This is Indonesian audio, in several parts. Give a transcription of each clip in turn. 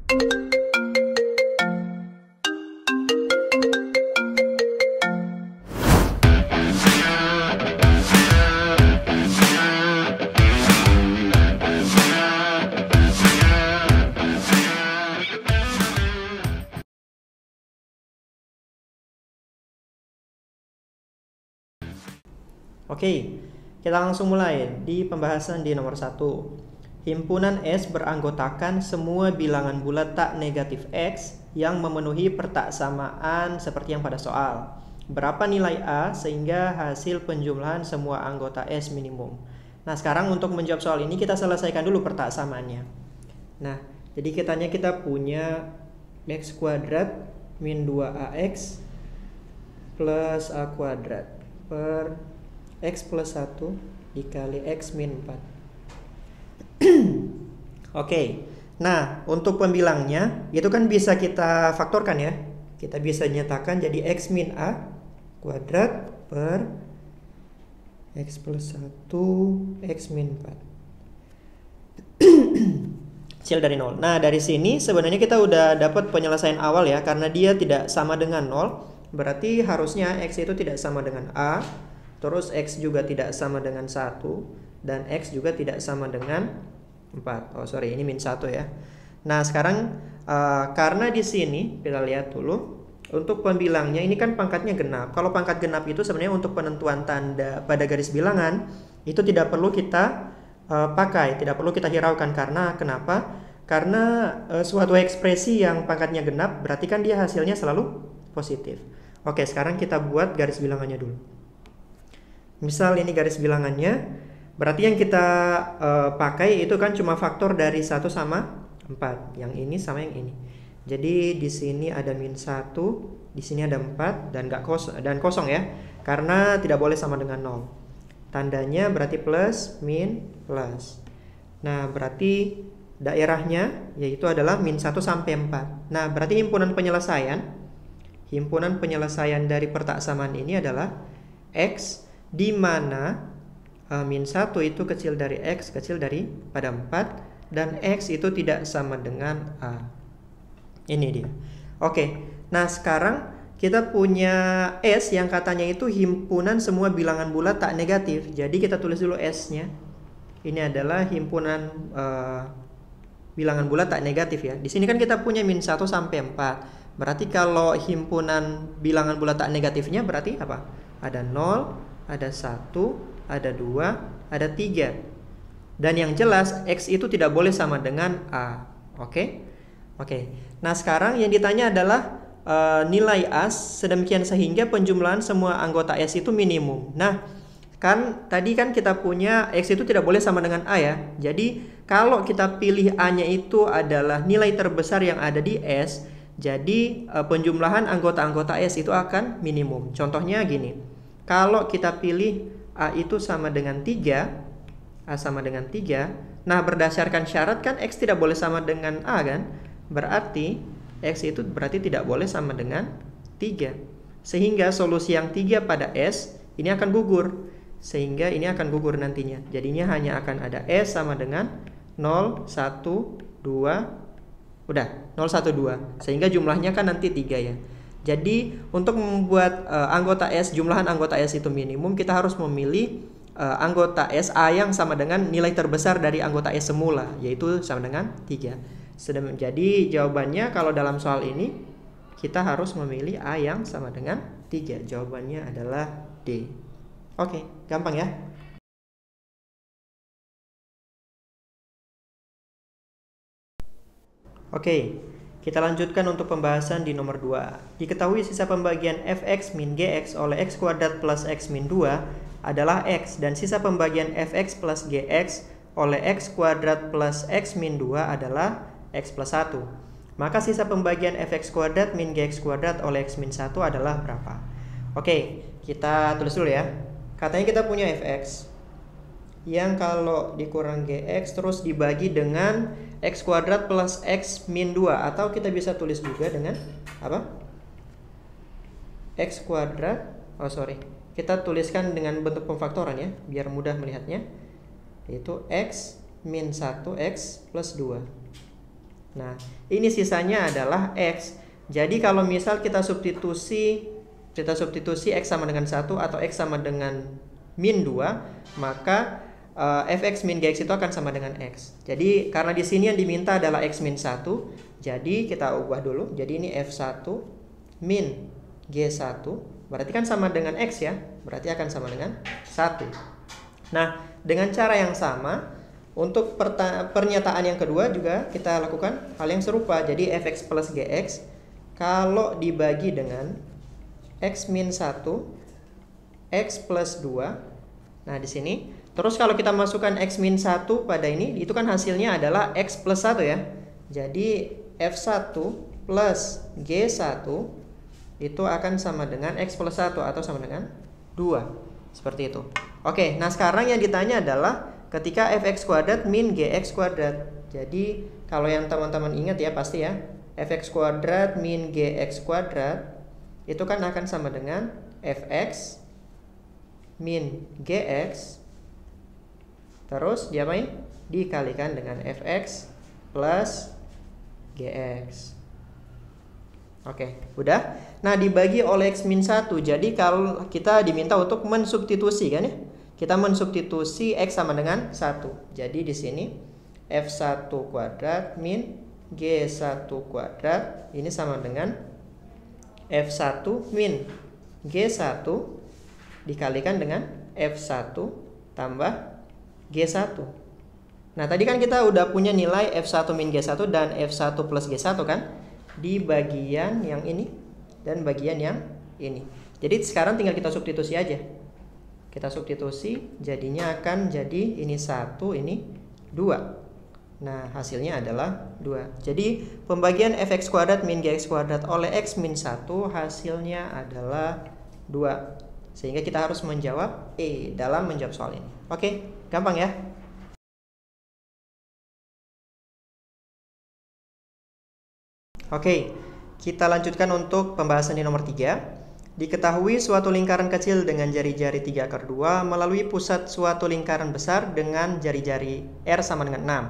Oke, kita langsung mulai di pembahasan di nomor 1. Himpunan S beranggotakan semua bilangan bulat tak negatif X yang memenuhi pertaksamaan seperti yang pada soal. Berapa nilai A sehingga hasil penjumlahan semua anggota S minimum? Nah, sekarang untuk menjawab soal ini kita selesaikan dulu pertaksamaannya. Nah, jadi kita punya X kuadrat min 2AX plus A kuadrat per X plus 1 dikali X min 4. Oke, nah untuk pembilangnya itu kan bisa kita faktorkan ya. Kita bisa nyatakan jadi X min A kuadrat per X plus 1 X min 4 hasil dari 0. Nah dari sini sebenarnya kita udah dapat penyelesaian awal ya. Karena dia tidak sama dengan 0, berarti harusnya X itu tidak sama dengan A, terus X juga tidak sama dengan 1, dan X juga tidak sama dengan 4. Oh sorry, ini min 1 ya. Nah sekarang karena di sini kita lihat dulu untuk pembilangnya ini kan pangkatnya genap. Kalau pangkat genap itu sebenarnya untuk penentuan tanda pada garis bilangan itu tidak perlu kita pakai, tidak perlu kita hiraukan. Karena kenapa? Karena suatu ekspresi yang pangkatnya genap berarti kan dia hasilnya selalu positif. Oke, sekarang kita buat garis bilangannya dulu. Misal ini garis bilangannya, berarti yang kita pakai itu kan cuma faktor dari 1 sama 4. Yang ini sama yang ini. Jadi di sini ada min 1, di sini ada 4 dan kosong ya. Karena tidak boleh sama dengan 0. Tandanya berarti plus, min, plus. Nah, berarti daerahnya yaitu adalah min 1 sampai 4. Nah, berarti himpunan penyelesaian dari pertaksamaan ini adalah X di mana min 1 itu kecil dari X kecil daripada 4 dan X itu tidak sama dengan A. Ini dia. Oke, nah sekarang kita punya S yang katanya itu himpunan semua bilangan bulat tak negatif. Jadi kita tulis dulu S-nya. Ini adalah himpunan bilangan bulat tak negatif ya. Di sini kan kita punya min 1 sampai 4. Berarti kalau himpunan bilangan bulat tak negatifnya berarti apa? Ada 0, ada 1, ada 2, ada 3. Dan yang jelas X itu tidak boleh sama dengan A. Oke? Nah sekarang yang ditanya adalah nilai A sedemikian sehingga penjumlahan semua anggota S itu minimum. Nah kan tadi kan kita punya X itu tidak boleh sama dengan A ya. Jadi kalau kita pilih A-nya itu adalah nilai terbesar yang ada di S, jadi penjumlahan anggota-anggota S itu akan minimum. Contohnya gini. Kalau kita pilih A itu sama dengan 3, A sama dengan 3, nah berdasarkan syarat kan X tidak boleh sama dengan A kan? Berarti X itu berarti tidak boleh sama dengan 3. Sehingga solusi yang 3 pada S ini akan gugur. Sehingga ini akan gugur nantinya. Jadinya hanya akan ada S sama dengan 0, 1, 2, udah 0, 1, 2. Sehingga jumlahnya kan nanti 3 ya. Jadi untuk membuat jumlahan anggota S itu minimum, kita harus memilih anggota S A yang sama dengan nilai terbesar dari anggota S semula, yaitu sama dengan 3. Jadi jawabannya kalau dalam soal ini kita harus memilih A yang sama dengan 3. Jawabannya adalah D. Oke, gampang ya. Oke. Kita lanjutkan untuk pembahasan di nomor 2. Diketahui sisa pembagian fx min gx oleh x kuadrat plus x min 2 adalah x, dan sisa pembagian fx plus gx oleh x kuadrat plus x min 2 adalah x plus 1. Maka sisa pembagian fx kuadrat min gx kuadrat oleh x min 1 adalah berapa? Oke, kita tulis dulu ya. Katanya kita punya fx yang kalau dikurang gx terus dibagi dengan x kuadrat plus x min 2, atau kita bisa tulis juga dengan apa? X kuadrat, kita tuliskan dengan bentuk pemfaktoran ya, biar mudah melihatnya, yaitu x min 1 x plus 2. Nah, ini sisanya adalah X. Jadi kalau misal kita substitusi X sama dengan 1 atau X sama dengan min 2, maka fx min gx itu akan sama dengan X. Jadi karena di sini yang diminta adalah X min 1, jadi kita ubah dulu. Jadi ini F1 min G1, berarti kan sama dengan X ya, berarti akan sama dengan 1. Nah, dengan cara yang sama, untuk pernyataan yang kedua juga kita lakukan hal yang serupa. Jadi fx plus gx kalau dibagi dengan X min 1, X plus 2. Nah, di sini. Terus kalau kita masukkan X min 1 pada ini, itu kan hasilnya adalah X plus 1 ya. Jadi F1 plus G1 itu akan sama dengan X plus 1 atau sama dengan 2. Seperti itu. Oke, nah sekarang yang ditanya adalah ketika fx kuadrat min gx kuadrat. Jadi kalau yang teman-teman ingat ya pasti ya, fx kuadrat min gx kuadrat itu kan akan sama dengan fx min gx terus diapain? Dikalikan dengan fx plus gx. Oke, udah. Nah, dibagi oleh X min 1. Jadi kalau kita diminta untuk mensubstitusi kan ya. Kita mensubstitusi X sama dengan 1. Jadi di sini F1 kuadrat min G1 kuadrat ini sama dengan F1 min G1 dikalikan dengan F1 tambah G1. Nah, tadi kan kita udah punya nilai F1 min G1 dan F1 plus G1 kan? Di bagian yang ini dan bagian yang ini. Jadi sekarang tinggal kita substitusi aja. Kita substitusi, jadinya akan jadi ini 1, ini 2. Nah, hasilnya adalah 2. Jadi pembagian fx kuadrat min gx kuadrat oleh X min 1 hasilnya adalah 2. Sehingga kita harus menjawab E dalam menjawab soal ini. Oke, gampang ya. Oke, kita lanjutkan untuk pembahasan di nomor 3. Diketahui suatu lingkaran kecil dengan jari-jari 3/2 melalui pusat suatu lingkaran besar dengan jari-jari R sama dengan 6.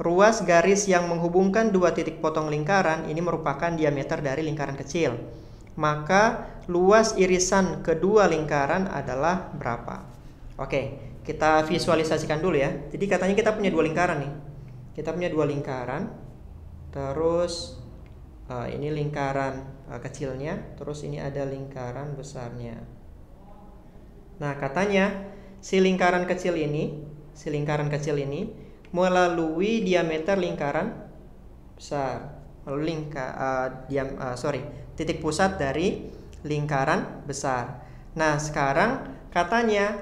Ruas garis yang menghubungkan dua titik potong lingkaran ini merupakan diameter dari lingkaran kecil. Maka luas irisan kedua lingkaran adalah berapa? Oke, kita visualisasikan dulu ya. Jadi katanya kita punya dua lingkaran nih. Kita punya dua lingkaran. Terus ini lingkaran kecilnya, terus ini ada lingkaran besarnya. Nah, katanya si lingkaran kecil ini melalui diameter lingkaran besar, melalui titik pusat dari lingkaran besar. Nah, sekarang katanya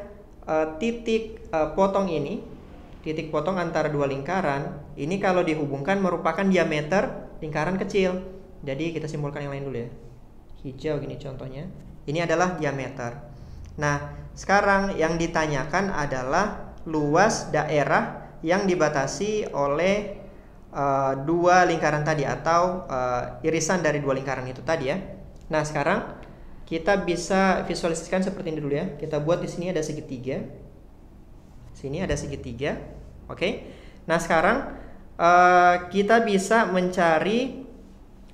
titik potong antara dua lingkaran ini kalau dihubungkan merupakan diameter lingkaran kecil. Jadi kita simpulkan yang lain dulu ya. Hijau gini contohnya. Ini adalah diameter. Nah, sekarang yang ditanyakan adalah luas daerah yang dibatasi oleh dua lingkaran tadi atau irisan dari dua lingkaran itu tadi ya. Nah, sekarang kita bisa visualisasikan seperti ini dulu ya. Kita buat di sini ada segitiga. Sini ada segitiga. Oke. Nah, sekarang kita bisa mencari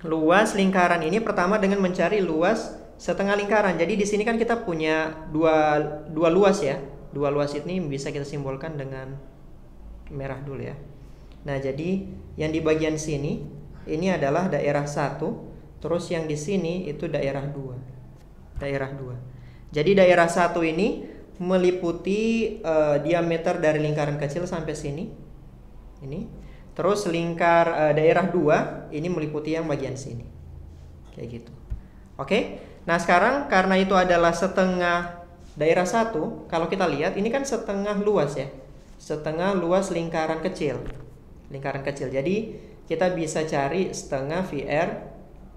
luas lingkaran ini pertama dengan mencari luas setengah lingkaran. Jadi di sini kan kita punya dua luas ya. Dua luas ini bisa kita simbolkan dengan merah dulu ya. Nah, jadi yang di bagian sini ini adalah daerah 1, terus yang di sini itu daerah 2. Daerah 2. Jadi daerah 1 ini meliputi diameter dari lingkaran kecil sampai sini. Ini. Terus daerah 2 ini meliputi yang bagian sini. Kayak gitu. Oke. Nah, sekarang karena itu adalah setengah daerah 1, kalau kita lihat ini kan setengah luas ya. Setengah luas lingkaran kecil. Lingkaran kecil. Jadi kita bisa cari setengah VR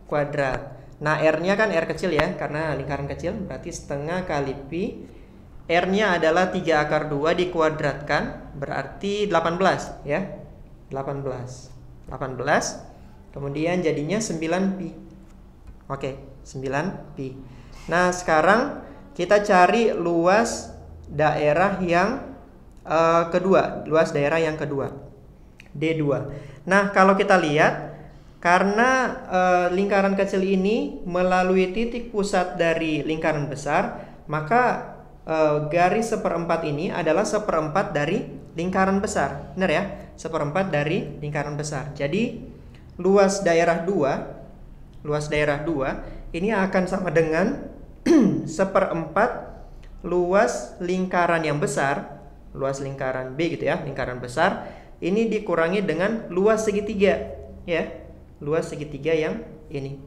kuadrat. Nah, R-nya kan R kecil ya, karena lingkaran kecil, berarti setengah kali Pi. R-nya adalah 3/2 dikuadratkan, berarti 18 ya. 18. Kemudian jadinya 9pi. Oke, 9pi. Nah, sekarang kita cari luas daerah yang kedua, luas daerah yang kedua. D2. Nah, kalau kita lihat, karena lingkaran kecil ini melalui titik pusat dari lingkaran besar, maka garis seperempat ini adalah seperempat dari lingkaran besar. Benar ya? Seperempat dari lingkaran besar. Jadi, luas daerah 2 ini akan sama dengan seperempat luas lingkaran yang besar, luas lingkaran B gitu ya, lingkaran besar ini dikurangi dengan luas segitiga ya, luas segitiga yang ini.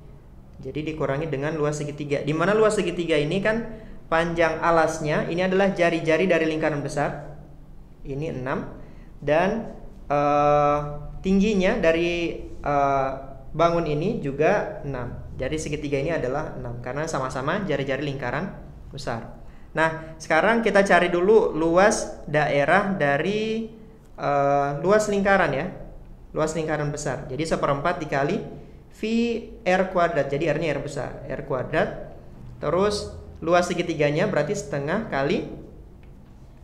Jadi dikurangi dengan luas segitiga, di mana luas segitiga ini kan panjang alasnya ini adalah jari-jari dari lingkaran besar, ini 6, dan tingginya dari bangun ini juga 6. Jadi segitiga ini adalah 6 karena sama-sama jari-jari lingkaran besar. Nah, sekarang kita cari dulu luas daerah dari luas lingkaran ya. Luas lingkaran besar. Jadi seperempat dikali V R kuadrat. Jadi R-nya R besar, R kuadrat. Terus luas segitiganya berarti setengah kali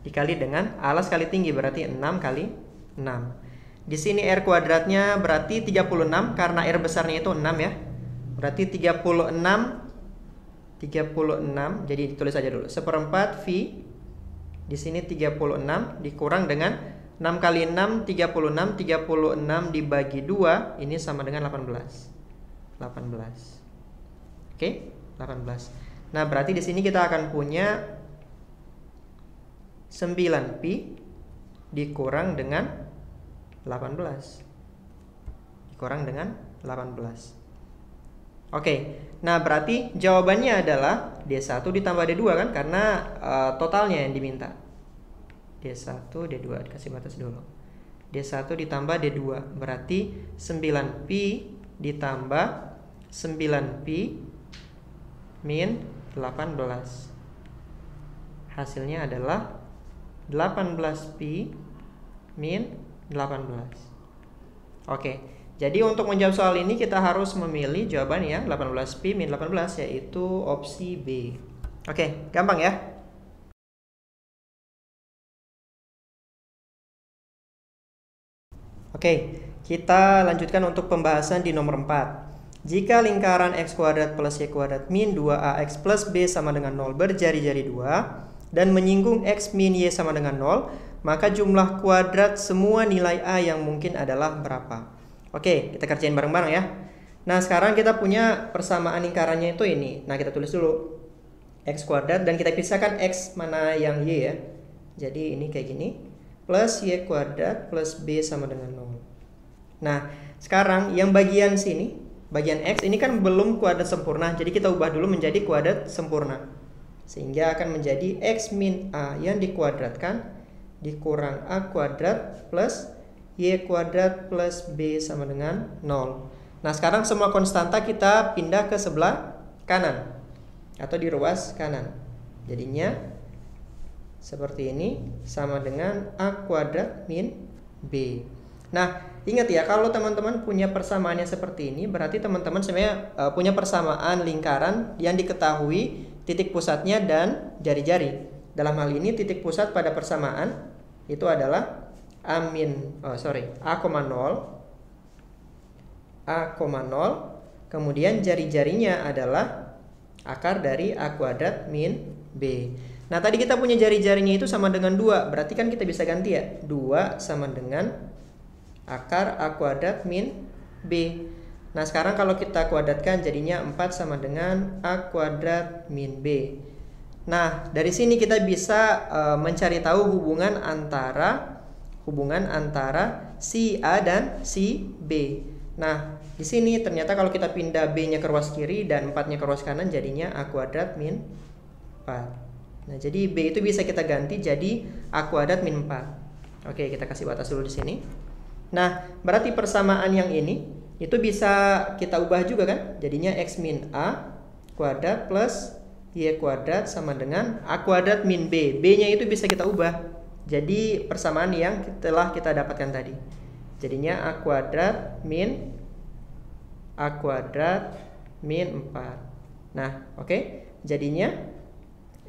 dikali dengan alas kali tinggi, berarti 6 kali 6. Di sini R kuadratnya berarti 36 karena R besarnya itu 6 ya. Berarti 36, jadi ditulis aja dulu. Seperempat V di sini 36 dikurang dengan 6 kali 6 36, 36 dibagi 2 ini sama dengan 18. Oke, 18. Nah, berarti di sini kita akan punya 9pi dikurang dengan 18. Dikurang dengan 18. Oke, nah berarti jawabannya adalah D1 ditambah D2 kan? Karena totalnya yang diminta. D1, D2, dikasih batas dulu. D1 ditambah D2, berarti 9pi ditambah 9pi min 18. Hasilnya adalah 18pi min 18. Oke. Jadi untuk menjawab soal ini kita harus memilih jawaban yang 18pi min 18, yaitu opsi B. Oke, gampang ya. Oke, kita lanjutkan untuk pembahasan di nomor 4. Jika lingkaran x kuadrat plus y kuadrat min 2ax plus b sama dengan 0 berjari-jari 2 dan menyinggung x min y sama dengan 0, maka jumlah kuadrat semua nilai a yang mungkin adalah berapa? Oke, kita kerjain bareng-bareng ya. Nah, sekarang kita punya persamaan lingkarannya itu ini. Nah, kita tulis dulu x kuadrat dan kita pisahkan x mana yang y ya. Jadi ini kayak gini. Plus y kuadrat plus b sama dengan 0. Nah, sekarang yang bagian sini, bagian x ini kan belum kuadrat sempurna. Jadi kita ubah dulu menjadi kuadrat sempurna. Sehingga akan menjadi x min a yang dikuadratkan dikurang a kuadrat plus y kuadrat plus b sama dengan 0. Nah, sekarang semua konstanta kita pindah ke sebelah kanan atau di ruas kanan. Jadinya seperti ini sama dengan a kuadrat min b. Nah, ingat ya, kalau teman-teman punya persamaannya seperti ini, berarti teman-teman sebenarnya punya persamaan lingkaran yang diketahui titik pusatnya dan jari-jari. Dalam hal ini titik pusat pada persamaan itu adalah a, kemudian jari-jarinya adalah akar dari a kuadrat min b. Nah, tadi kita punya jari-jarinya itu sama dengan 2, berarti kan kita bisa ganti ya, 2 sama dengan akar a kuadrat min b. Nah, sekarang kalau kita kuadratkan jadinya 4 sama dengan a kuadrat min b. Nah, dari sini kita bisa mencari tahu hubungan antara si A dan si B. Nah, di sini ternyata kalau kita pindah B-nya ke ruas kiri dan 4-nya ke ruas kanan jadinya A kuadrat min 4. Nah, jadi B itu bisa kita ganti jadi A kuadrat min 4. Oke, kita kasih batas dulu di sini. Nah, berarti persamaan yang ini itu bisa kita ubah juga kan? Jadinya X min A kuadrat plus Y kuadrat sama dengan A kuadrat min B. B-nya itu bisa kita ubah jadi persamaan yang telah kita dapatkan tadi. Jadinya A kuadrat min 4. Nah, oke. Jadinya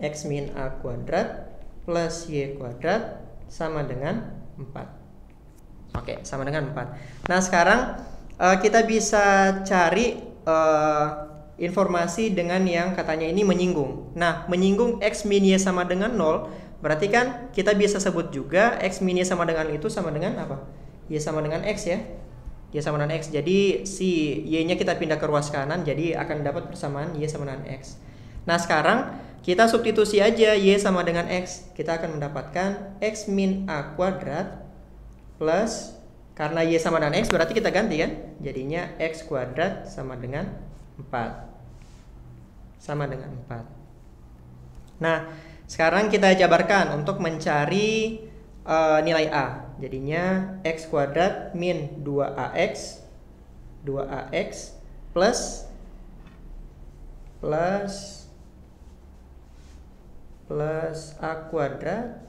X min A kuadrat plus Y kuadrat sama dengan 4. Oke, sama dengan 4. Nah, sekarang kita bisa cari informasi dengan yang katanya ini menyinggung. Nah, menyinggung X min Y sama dengan 0, berarti kan kita bisa sebut juga X min Y sama dengan itu sama dengan apa? Y sama dengan X ya. Y sama dengan X. Jadi si Y-nya kita pindah ke ruas kanan, jadi akan dapat persamaan Y sama dengan X. Nah, sekarang kita substitusi aja Y sama dengan X. Kita akan mendapatkan X min A kuadrat plus, karena Y sama dengan X berarti kita ganti kan. Jadinya X kuadrat sama dengan 4. Sama dengan 4. Nah, sekarang kita jabarkan untuk mencari nilai A. Jadinya X kuadrat min 2AX plus A kuadrat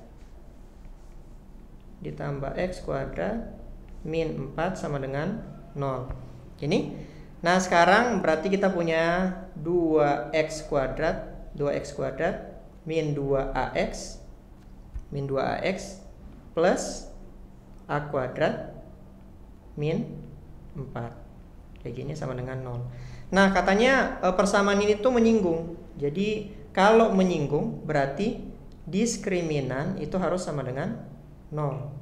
ditambah X kuadrat min 4 sama dengan 0. Ini. Nah, sekarang berarti kita punya 2x kuadrat min 2ax plus a kuadrat min 4. Kayak gini sama dengan 0. Nah, katanya persamaan ini tuh menyinggung. Jadi, kalau menyinggung berarti diskriminan itu harus sama dengan 0.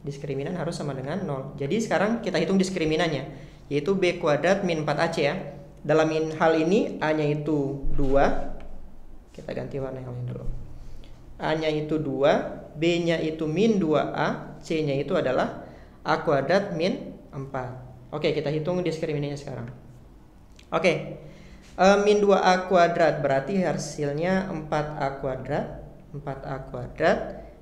Diskriminan harus sama dengan 0. Jadi, sekarang kita hitung diskriminannya, yaitu B kuadrat min 4AC ya. Dalam hal ini A-nya itu 2. Kita ganti warna yang lain dulu. A-nya itu 2, B-nya itu min 2A, C-nya itu adalah A kuadrat min 4. Oke, kita hitung diskriminannya sekarang. Oke, min 2A kuadrat berarti hasilnya 4A kuadrat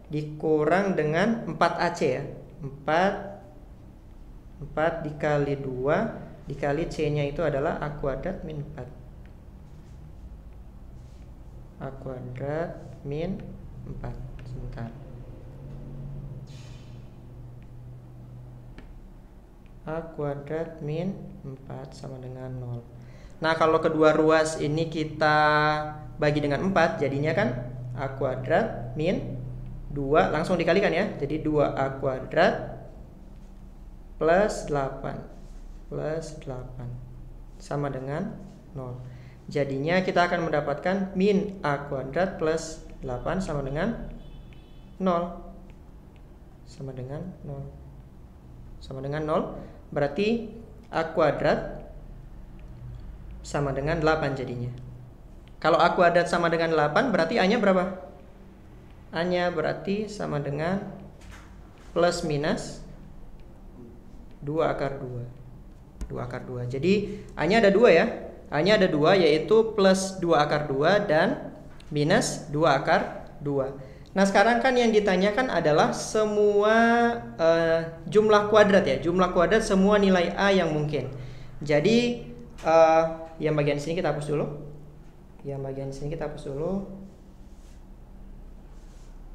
dikurang dengan 4AC ya. 4 dikali 2 dikali C-nya itu adalah A kuadrat min 4. A kuadrat min 4. Sebentar. A kuadrat min 4 sama dengan 0. Nah, kalau kedua ruas ini kita bagi dengan 4, jadinya kan A kuadrat min 2, langsung dikalikan ya. Jadi 2A kuadrat plus 8 sama dengan 0. Jadinya kita akan mendapatkan min A kuadrat plus 8 sama dengan 0. Sama dengan 0. Berarti A kuadrat sama dengan 8 jadinya. Kalau A kuadrat sama dengan 8 berarti A-nya berapa? A-nya berarti sama dengan plus minus 2 akar 2. Jadi A-nya ada 2 ya. A-nya ada 2, yaitu plus 2 akar 2 dan minus 2 akar 2. Nah, sekarang kan yang ditanyakan adalah semua jumlah kuadrat ya. Jumlah kuadrat semua nilai A yang mungkin. Jadi yang bagian sini kita hapus dulu.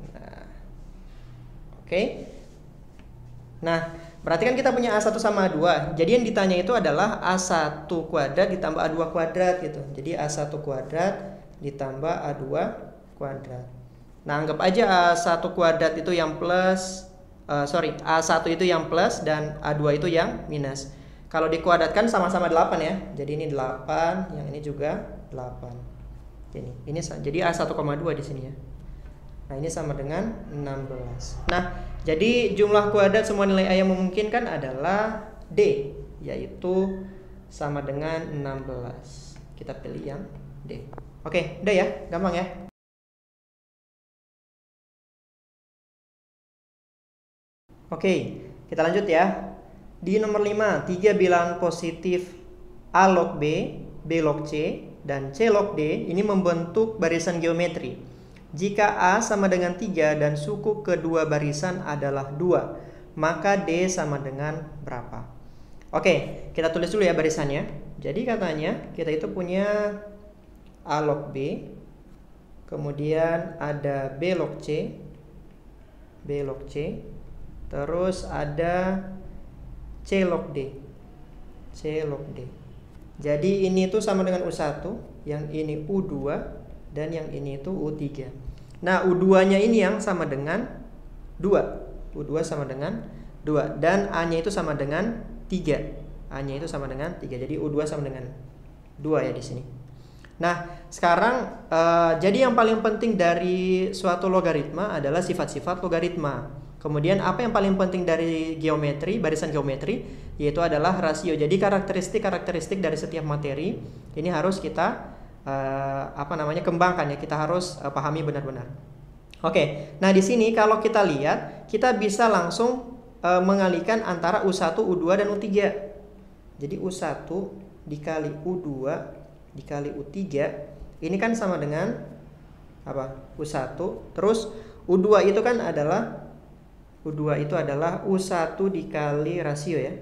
Nah, oke. Nah, berarti kan kita punya A1 sama A2. Jadi yang ditanya itu adalah A1 kuadrat ditambah A2 kuadrat gitu. Jadi A1 kuadrat ditambah A2 kuadrat. Nah, anggap aja A1 kuadrat itu yang plus, A1 itu yang plus dan A2 itu yang minus. Kalau dikuadratkan sama-sama 8 ya. Jadi ini 8, yang ini juga 8. Ini jadi A1,2 di sini ya. Nah, ini sama dengan 16. Nah, jadi jumlah kuadrat semua nilai A yang memungkinkan adalah D, yaitu sama dengan 16. Kita pilih yang D. Oke, udah ya, gampang ya. Oke, kita lanjut ya. Di nomor 5, 3 bilangan positif A log B, B log C, dan C log D ini membentuk barisan geometri. Jika A sama dengan 3 dan suku kedua barisan adalah 2, maka D sama dengan berapa? Oke, kita tulis dulu ya barisannya. Jadi katanya kita itu punya A log B, kemudian ada B log C, terus ada C log D. Jadi ini tuh sama dengan U1, yang ini U2, dan yang ini itu U3. Nah, U2-nya ini yang sama dengan 2. U2 sama dengan 2. Dan A-nya itu sama dengan 3. A-nya itu sama dengan 3. Jadi U2 sama dengan 2 ya di sini. Nah, sekarang jadi yang paling penting dari suatu logaritma adalah sifat-sifat logaritma. Kemudian apa yang paling penting dari geometri, barisan geometri, yaitu adalah rasio. Jadi karakteristik dari setiap materi ini harus kita kembangkan ya. Kita harus pahami benar-benar. Oke. Nah, di sini kalau kita lihat, kita bisa langsung mengalihkan antara U1, U2 dan U3. Jadi U1 dikali U2 dikali U3 ini kan sama dengan apa? U1. Terus U2 itu kan adalah U1 dikali rasio ya.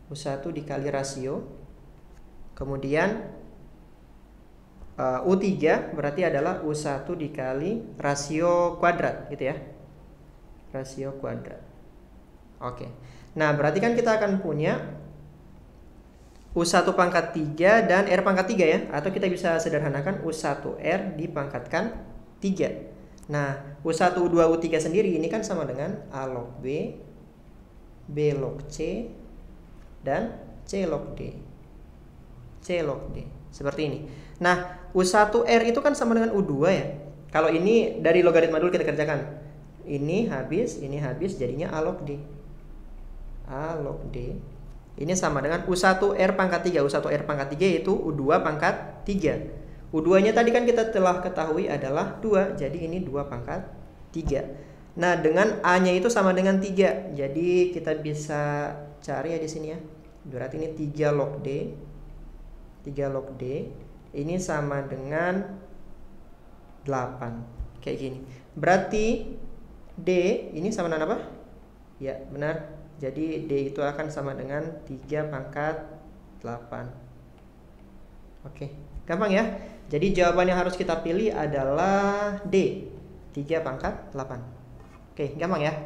U1 dikali rasio. Kemudian U3 berarti adalah U1 dikali rasio kuadrat gitu ya. Rasio kuadrat. Oke. Nah, berarti kan kita akan punya U1 pangkat 3 dan R pangkat 3 ya. Atau kita bisa sederhanakan U1R dipangkatkan 3. Nah, U1, U2, U3 sendiri ini kan sama dengan A log B, B log C, dan C log D. C log D. Seperti ini. Nah, U1R itu kan sama dengan U2 ya. Kalau ini dari logaritma dulu kita kerjakan. Ini habis, jadinya A log D. A log D. Ini sama dengan U1R pangkat 3. U1R pangkat 3 yaitu U2 pangkat 3. U2-nya tadi kan kita telah ketahui adalah 2. Jadi ini 2 pangkat 3. Nah, dengan A-nya itu sama dengan 3. Jadi kita bisa cari ya di sini ya. Berarti ini 3 log D. 3 log D. Ini sama dengan 8. Kayak gini. Berarti D ini sama dengan apa? Ya, benar. Jadi D itu akan sama dengan 3 pangkat 8. Oke, gampang ya. Jadi jawaban yang harus kita pilih adalah D, 3 pangkat 8. Oke, gampang ya.